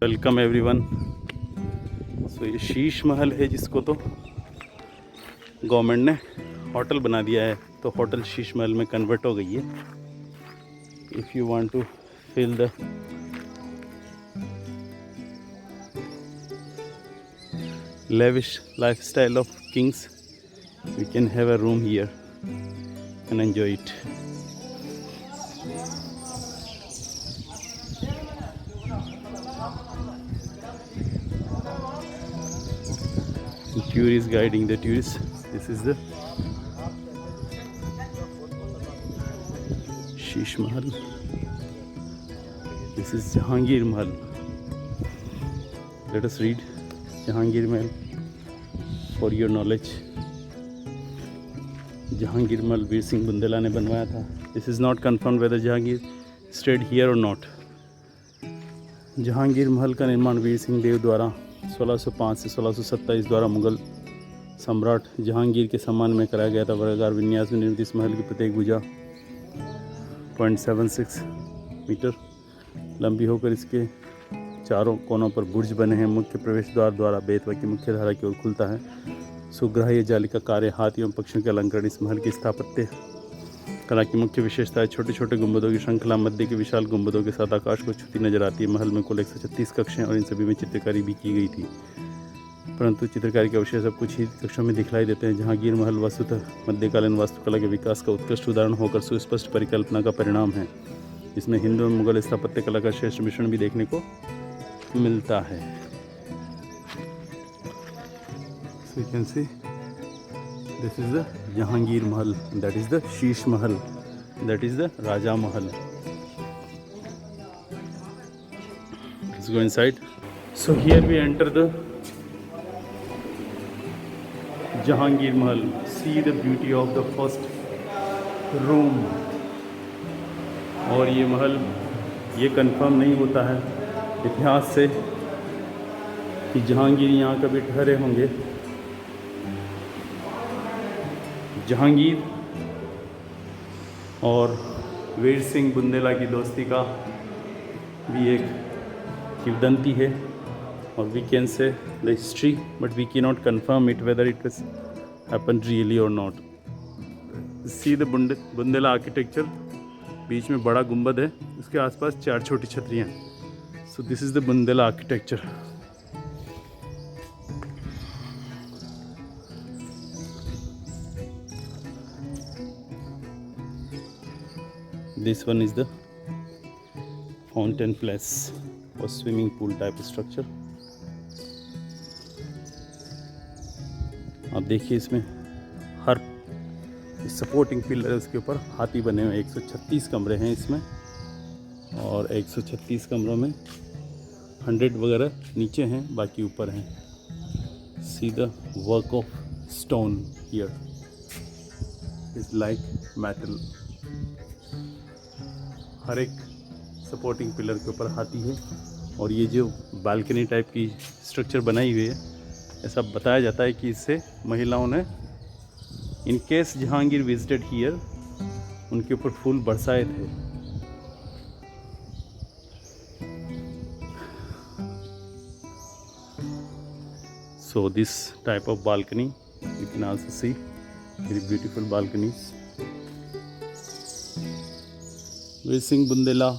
Welcome everyone. सो ये शीश महल है जिसको तो गवर्नमेंट ने होटल बना दिया है, तो होटल शीश महल में कन्वर्ट हो गई है। If you want to feel the lavish lifestyle of kings, you can have a room here and enjoy it. Tourists guiding the tourists. This is the Sheesh Mahal. This is Jahangir Mahal. Let us read Jahangir Mahal for your knowledge. Jahangir Mahal Veer Singh Bundela ने बनवाया था. This is not confirm whether Jahangir stayed here और not. Jahangir Mahal का निर्माण वीर सिंह देव द्वारा 1605 से 1627 द्वारा मुगल सम्राट जहांगीर के सम्मान में कराया गया था. वर्गाकार विन्यास में निर्मित इस महल की प्रत्येक भुजा 0.76 मीटर लंबी होकर इसके चारों कोनों पर बुर्ज बने हैं. मुख्य प्रवेश द्वार बेतवा की मुख्य धारा की ओर खुलता है. सुग्राह्य जाली का कार्य हाथ एवं पक्षियों के अलंकरण इस महल की स्थापत्य कला की मुख्य विशेषता है. छोटे छोटे गुंबदों की श्रृंखला मध्य के विशाल गुंबदों के साथ आकाश को छूती नजर आती है. महल में कुल 136 कक्षें और इन सभी में चित्रकारी भी की गई थी, परंतु चित्रकारी के अवशेष अब कुछ ही कक्षों में दिखलाई देते हैं. जहांगीर महल वस्तुतः मध्यकालीन वास्तुकला के विकास का उत्कृष्ट उदाहरण होकर सुस्पष्ट परिकल्पना का परिणाम है. इसमें हिंदू और मुगल स्थापत्य कला का श्रेष्ठ मिश्रण भी देखने को मिलता है. So you can see this is the Jahangir Mahal, that is the Sheesh Mahal, that is the Raja Mahal. Let's go inside. So here we enter the Jahangir Mahal. See the beauty of the first room. और ये महल ये confirm नहीं होता है इतिहास से कि जहांगीर यहाँ कभी ठहरे होंगे. जहांगीर और वीर सिंह बुंदेला की दोस्ती का भी एक किंवदंती है, और we can say the history but we can not confirm it whether it was happen really और not. See the Bundela architecture. बीच में बड़ा गुंबद है, उसके आसपास 4 छोटी छतरियाँ. So this is the Bundela architecture. This one is the fountain place or swimming pool type structure. आप देखिए इसमें हर सपोर्टिंग पिलर है उसके ऊपर हाथी बने हुए. 136 कमरे हैं इसमें, और 136 कमरों में 100 वगैरह नीचे हैं, बाकी ऊपर हैं. See the work of stone here is like metal. हर एक सपोर्टिंग पिलर के ऊपर हाथी है. और ये जो बालकनी टाइप की स्ट्रक्चर बनाई हुई है, ऐसा बताया जाता है कि इससे महिलाओं ने in case Jahangir visited here उनके ऊपर फूल बरसाए थे. So this type of balcony you can also see very beautiful balconies. Veer Singh Bundela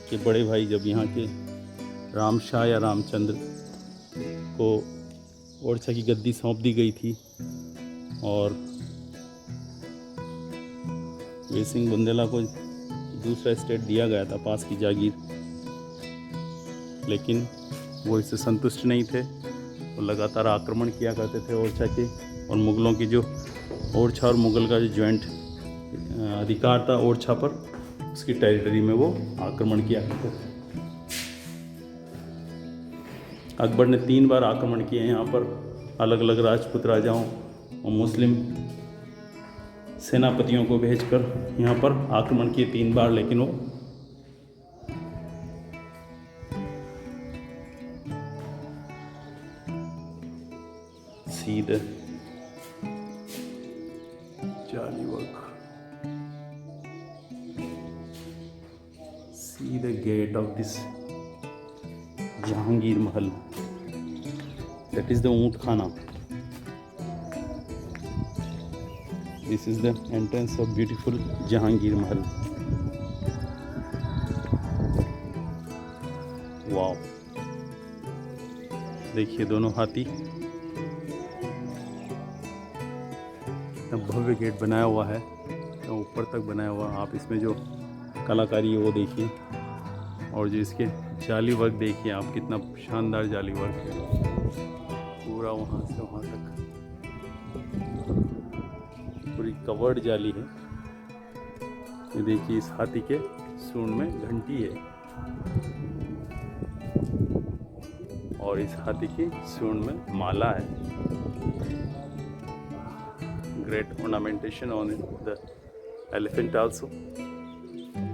के बड़े भाई जब यहाँ के रामशाह या रामचंद्र को ओरछा की गद्दी सौंप दी गई थी, और वीर सिंह बुंदेला को दूसरा स्टेट दिया गया था पास की जागीर, लेकिन वो इससे संतुष्ट नहीं थे. वो लगातार आक्रमण किया करते थे ओरछा के, और मुग़लों की जो ओरछा और मुग़ल का जो जॉइंट अधिकार था ओरछा पर, उसकी टेरिटरी में वो आक्रमण किया करते थे. अकबर ने 3 बार आक्रमण किए यहाँ पर, अलग अलग राजपूत राजाओं और मुस्लिम सेनापतियों को भेजकर यहाँ पर आक्रमण किए 3 बार, लेकिन वो सीधे जाली work. See the gate of this Jahangir Mahal, that is the ऊंट खाना। This is the entrance of beautiful Jahangir Mahal. Wow, देखिए दोनों हाथी, भव्य गेट बनाया हुआ है, तो ऊपर तक बनाया हुआ। आप इसमें जो कलाकारी है वो देखिए, और जो इसके जाली वर्क देखिए आप, कितना शानदार जाली वर्क है, पूरा वहाँ से वहाँ तक पूरी कवर्ड जाली है। ये देखिए इस हाथी के सूंड में घंटी है, और इस हाथी की सूंड में माला है। Great ornamentation on the elephant also.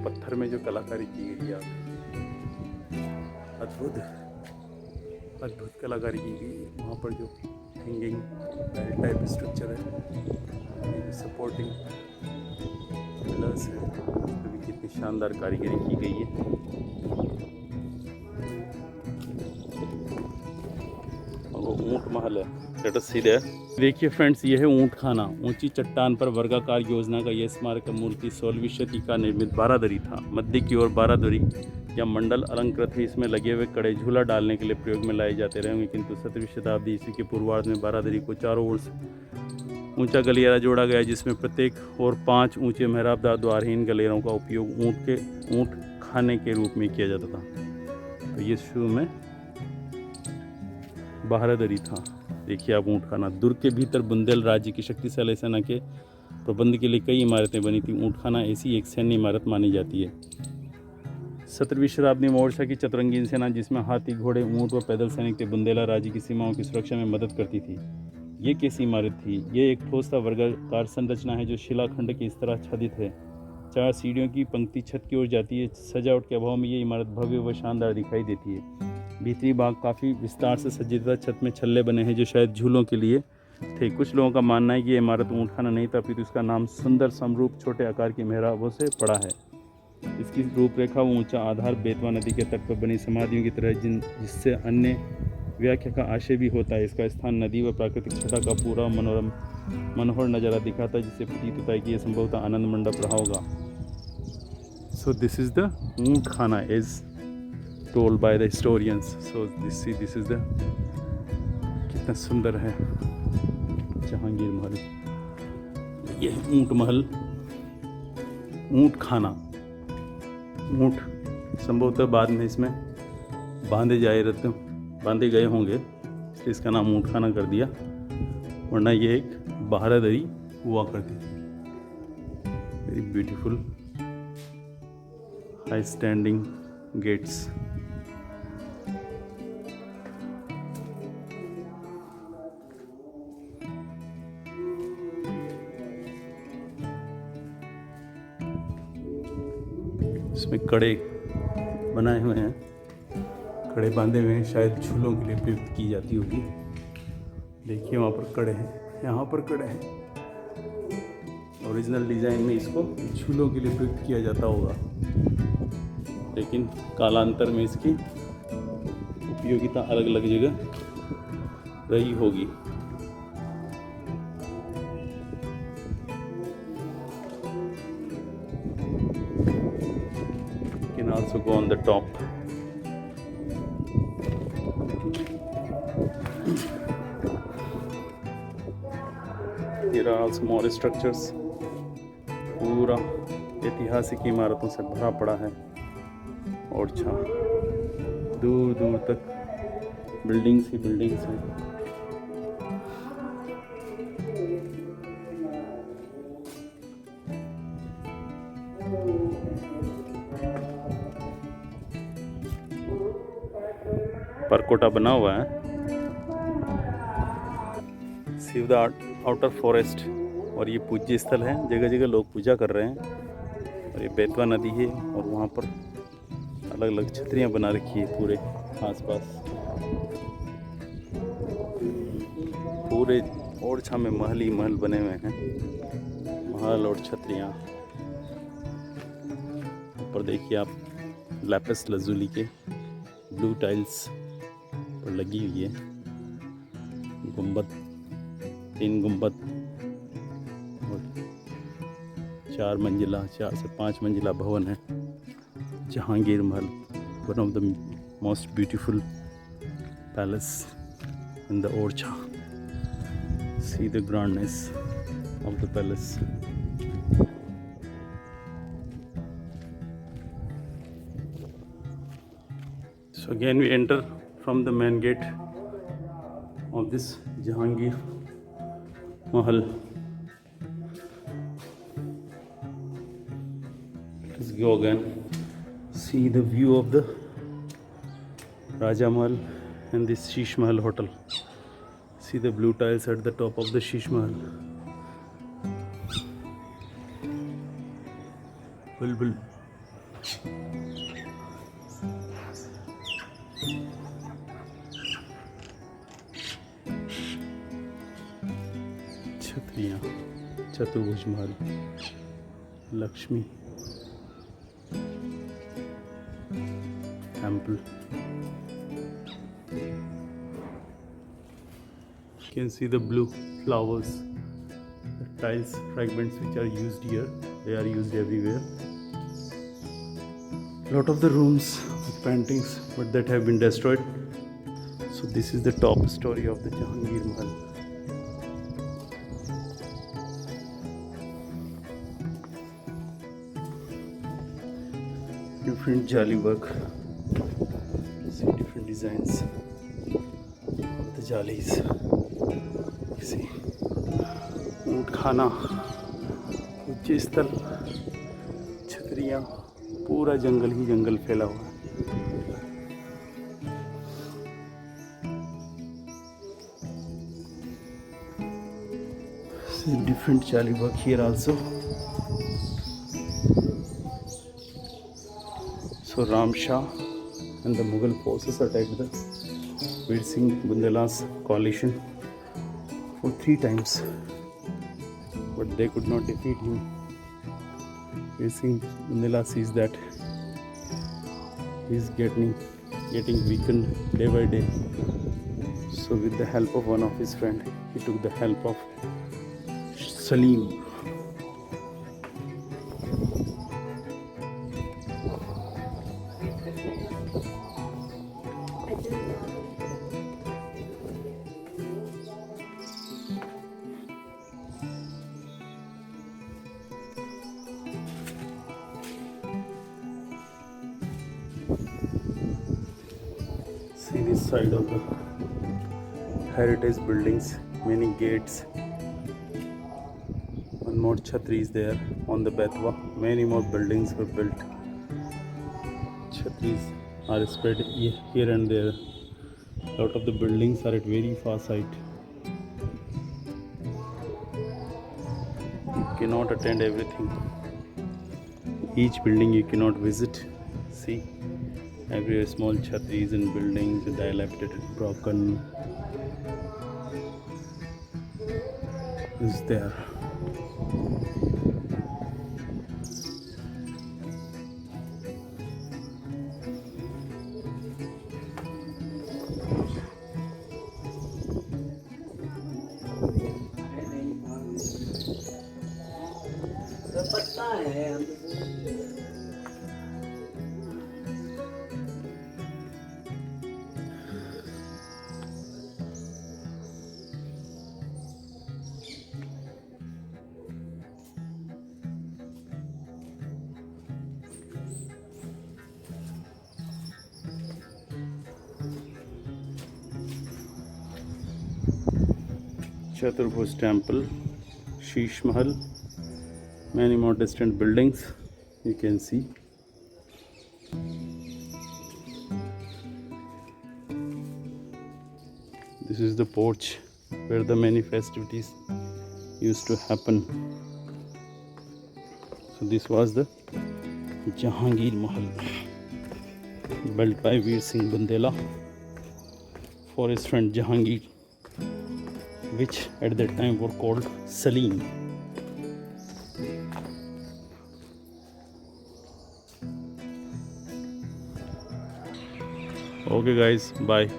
पत्थर में जो कलाकारी की गई है, अद्भुत अद्भुत कलाकारी की गई है। वहाँ पर जो हैंगिंग बेल टाइप स्ट्रक्चर है, सपोर्टिंग पिलर्स है, उस पर भी कितनी शानदार कारीगरी की गई है। ऊंट महल है, लेट अस सी देयर। देखिए फ्रेंड्स, ये है ऊंट खाना। ऊंची चट्टान पर वर्गाकार योजना का यह स्मारक मूर्ति 16वीं शती का निर्मित बारादरी था। मध्य की ओर बारादरी या मंडल अलंकृत ही इसमें लगे हुए कड़े झूला डालने के लिए प्रयोग में लाए जाते रहे होंगे, किंतु 17वीं शताब्दी ईस्वी के पूर्वार्ध में बारादरी को चारों ओर से ऊंचा गलियारा जोड़ा गया, जिसमें प्रत्येक ओर 5 ऊंचे मेहराबदार द्वारहीन गलियारों का उपयोग ऊंट खाने के रूप में किया जाता था। तो ये शुरू में बारादरी था। देखिए आप ऊंट खाना। दुर्ग के भीतर बुंदेल राज्य की शक्तिशाली सेना के प्रबंध के लिए कई इमारतें बनी थी। ऊंट खाना ऐसी एक सैन्य इमारत मानी जाती है। 17वीं शताब्दी में ओडिशा की चतुरंगीन सेना, जिसमें हाथी, घोड़े, ऊंट व पैदल सैनिक थे, बुंदेला राज्य की सीमाओं की सुरक्षा में मदद करती थी। ये कैसी इमारत थी? ये एक ठोस वर्गाकार संरचना है जो शिलाखंड की इस तरह आच्छादित है। 4 सीढ़ियों की पंक्ति छत की ओर जाती है। सजावट के अभाव में ये इमारत भव्य व शानदार दिखाई देती है। भीतरी भाग काफ़ी विस्तार से सज्जित था। छत में छल्ले बने हैं जो शायद झूलों के लिए थे। कुछ लोगों का मानना है कि ये इमारत ऊंट खाना नहीं था, अपितु इसका नाम सुंदर समरूप छोटे आकार की मेहराबों से पड़ा है। इसकी रूपरेखा व ऊंचा आधार बेतवा नदी के तट पर बनी समाधियों की तरह, जिससे अन्य व्याख्या का आशय भी होता है। इसका स्थान नदी व प्राकृतिक छटा का पूरा मनोहर नज़ारा दिखाता है, जिससे प्रतीत होता है कि यह संभवतः आनंद मंडप रहा होगा। सो दिस इज़ द ऊंट खाना is told by the historians. So this is the, कितना सुंदर है जहांगीर महल। ये है ऊंट महल, ऊंट खाना। ऊंट संभवतः बाद में इसमें बांधे गए होंगे, इसलिए इसका नाम ऊंट खाना कर दिया, वरना ये एक बारादरी हुआ करती थी। Very beautiful high standing gates. इसमें कड़े बनाए हुए हैं, कड़े बांधे हुए हैं, शायद झूलों के लिए प्रयुक्त की जाती होगी। देखिए वहाँ पर कड़े हैं, यहाँ पर कड़े हैं। ओरिजिनल डिज़ाइन में इसको झूलों के लिए प्रयुक्त किया जाता होगा, लेकिन कालांतर में इसकी उपयोगिता अलग अलग जगह रही होगी। Can also go on the top. There are also more structures. पूरा ऐतिहासिक इमारतों से भरा पड़ा है, और दूर दूर तक बिल्डिंग्स ही बिल्डिंग्स हैं। परकोटा बना हुआ है। शिव द आउटर फॉरेस्ट, और ये पूज्य स्थल है, जगह जगह लोग पूजा कर रहे हैं। और ये बेतवा नदी है, और वहाँ पर अलग अलग छतरियाँ बना रखी है पूरे आसपास। पूरे ओरछा में महल ही महल बने हुए हैं, महल और छतरियाँ। ऊपर देखिए आप लैपिस लजुली के ब्लू टाइल्स पर लगी हुई है। गुंबद, 3 गुंबद और 4 मंजिला, 4 से 5 मंजिला भवन है। जहांगीर महल, one of the most beautiful palace in the Orcha. See the grandness of the palace. So again we enter from the main gate of this Jahangir Mahal. Let's go again. See the view of the Raja Mahal and this Sheesh Mahal hotel. See the blue tiles at the top of the Sheesh Mahal. Bulbul. छतरियाँ, चतुर्भुज महल, Lakshmi temple. You can see the blue flowers, the tiles fragments which are used here, they are used everywhere. Lot of the rooms with paintings but that have been destroyed. So this is the top story of the Jahangir Mahal. Different jali work, see different designs of the jalis. ऊँट खाना, उच्च स्थल, छतरियाँ, पूरा जंगल ही जंगल फैला हुआ है. Different jali work here also. So Ram Shah and the Mughal forces attacked the Veer Singh Bundela's coalition for 3 times, but they could not defeat him. Veer Singh Bundela sees that he is getting weakened day by day. So with the help of one of his friend, he took the help of Salim. See this side of the heritage buildings, many gates. One more chhatri is there on the Betwa. Many more buildings were built. Chhatris are spread here and there. A lot of the buildings are at very far sight. You cannot attend everything. Each building you cannot visit. See, everywhere small chhatris and buildings, dilapidated, broken is there. पता है Chaturbhuj Temple, Sheesh Mahal, many more distant buildings you can see. This is the porch where the many festivities used to happen. So this was the Jahangir Mahal, built by Veer Singh Bundela for his friend Jahangir, which at that time were called Salim. Okay guys, bye.